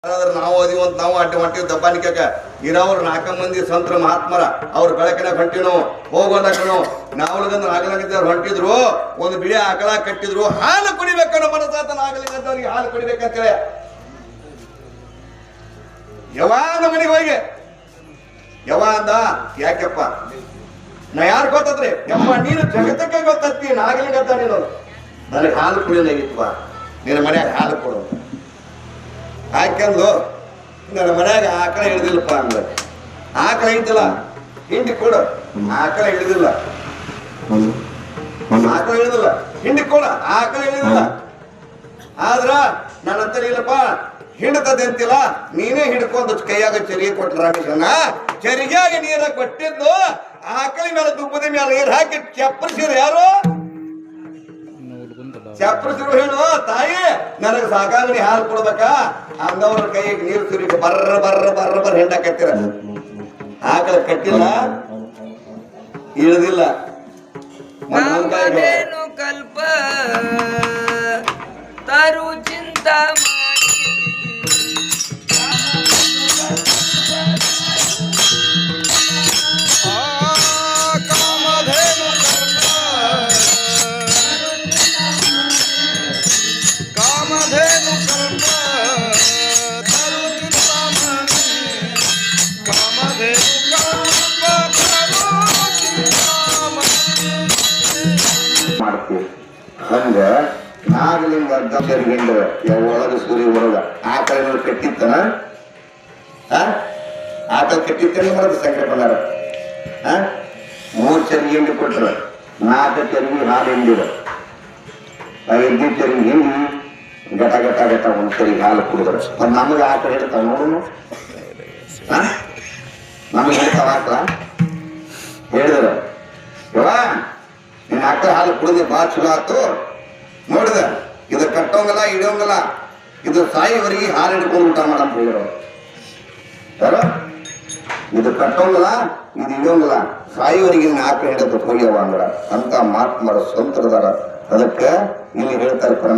ನಾವು ಓದಿವಂತ ನಾವು ಅಡ್ಡಿ ಹೊಂಟಿವಿ ದಬ್ಬಾನಿಕಾಗ ಇರೋರು 4 ಮಂದಿ ಸಂತರ ಮಹಾತ್ಮರ ಅವ್ರ ಬೆಳಕಿನಾಗ ಹೊಂಟಿವಿ ಹೋಗೋಣಕ ನಾವಳಗಂದ್ರೆ ನಾಗಲಿಂಗದವ್ರು ಹೊಂಟಿದ್ರು ಒಂದು ಬಿಳಿ ಆಕಳ ಕಟ್ಟಿದ್ರು ಹಾಲು ಕುಡಿಬೇಕನ್ನೋ ಮನಸ್ಸಾತ ನಾಗಲಿಂಗದವ್ರಿಗೆ ಹಾಲು ಕುಡಿಬೇಕಂತೇಳಿ ಯವಾನ ಮನೆಗೆ ಹೋಗಿ ಯವ ಅಂದ ಯಾಕೆಪ್ಪ ನಾ ಯಾರು ಗೊತ್ತದ್ರಿ ಯಮ್ಮ ನೀನು ಜಗತ್ತಕ್ಕೆ ಗೊತ್ತತ್ತಿ ನಾಗಲಿಂಗದ ನೀನು ನನಗೆ ಹಾಲು ಕುಡಿಯೋದಾಗಿತ್ವ ನಿನ್ನ ಮನ್ಯಾಗ ಹಾಲು ಕೊಡು ಹಾಕ್ಯಂದು ನನ್ನ ಮನ್ಯಾಗ ಆಕಳ ಹಿಡಿದಿಲ್ಲಪ್ಪ ಅಂದ ಆಕಳ ಐತಲ್ಲ ಹಿಂಡಿ ಕೊಡು ಆಕಳ ಹಿಡಿದಿಲ್ಲ ಆಕಳ ಹಿಡಿದಿಲ್ಲ ಹಿಂಡಿ ಕೊಡ ಆಕಳ ಹಿಡಿದಿಲ್ಲ ಆದ್ರ ನನ್ನ ಹತ್ರ ಇಲ್ಲಪ್ಪ ಹಿಡ್ತದೆ ಅಂತಿಲ್ಲ ನೀನೇ ಹಿಡ್ಕೊಂಡು ಕೈಯಾಗ ಚರಿಗೆ ಕೊಟ್ಟ ರಾಮೇಶನ ಚರಿಗ್ಯಾಗ ನೀರ ಕೊಟ್ಟಿದ್ದು ಆಕಳಿ ಮೇಲೆ ದುಬ್ಬದ ಮೇಲೆ ನೀರು ಹಾಕಿ ಚಪ್ಪರಿಸಿರು ಯಾರು ಚಪ್ಪರಿಸಿರು ಹೇಳು ತಾಯಿ ನನಗೆ ಸಾಕಾಗಣಿ ಹಾಲು ಕೊಡ್ಬೇಕಾ ಅಂದವ್ರ ಕೈಗೆ ನೀರು ಸುರಿಕ ಬರ್ರ ಬರ್ರ ಬರ್ರ ಬರ್ರ ಹೆಂಡ ಕಟ್ಟಿರ ಆಕಳ ಕಟ್ಟಿಲ್ಲ ಇಳಿದಿಲ್ಲ ಕಲ್ಪ ತರು ಚಿಂತಾ ಹಂಗ ನಾಗಲಿಂಗ ಅರ್ಧಂಡು ಒಳಗ ಸೂರ್ಯ ಹೊರಗ ಆಕಳ ಕಟ್ಟಿತ್ತನ ಆಕಳ ಕಟ್ಟಿತ್ತನ ಹೊರಗ ಸಂಕಟ ಬಂದಾರ 3 ಚರಿಗೆ ಹಿಂಡಿ ಕೊಟ್ರ 4 ಚರಿಗೆ ಹಾಲು ಹಿಂಡಿರ 5 ಚರಿಗೆ ಹಿಂಡಿ ಗಟ ಗಟ ಗಟ 1 ಚರಿಗೆ ಹಾಲು ಕುಡಿದ್ರ ಮತ್ ನಮಗೆ ಆಕಳ ಹಿಡ್ತಾವ ನೋಡು ನಮಗೆ ಹಿಡ್ತಾವ ಆಕಳ ಹೇಳಿದ್ರ ಯವ್ವ ನಿನ್ನ ಆಕಳ ಹಾಲು ಕುಡಿದ್ರೆ ಬಹಳ ಚಲೋ ಆಯ್ತು ನೋಡಿದ ಇದು ಕಟ್ಟೋಂಗಲ್ಲ ಇಡೋಂಗಲ್ಲ ಇದು ಸಾಯಿವರೆಗೆ ಹಾಲು ಹಿಡ್ಕೊಂಡು ಊಟ ಮಾಡಂತ ಹೇಳಿರೋ ಯಾರೋ ಇದು ಕಟ್ಟೋಂಗಲ್ಲ ಇದು ಇಡೋಂಗಲ್ಲ ಸಾಯಿವರೆಗೆ ಆಕಳ ಹಿಡಿದು ಹೋಗ್ಯವ ಅಂದ್ರ ಅಂತ ಮಾತು ಮಾಡೋ ಸ್ವಂತರದಾರ ಅದಕ್ಕೆ ಇಲ್ಲಿ ಹೇಳ್ತಾರೆ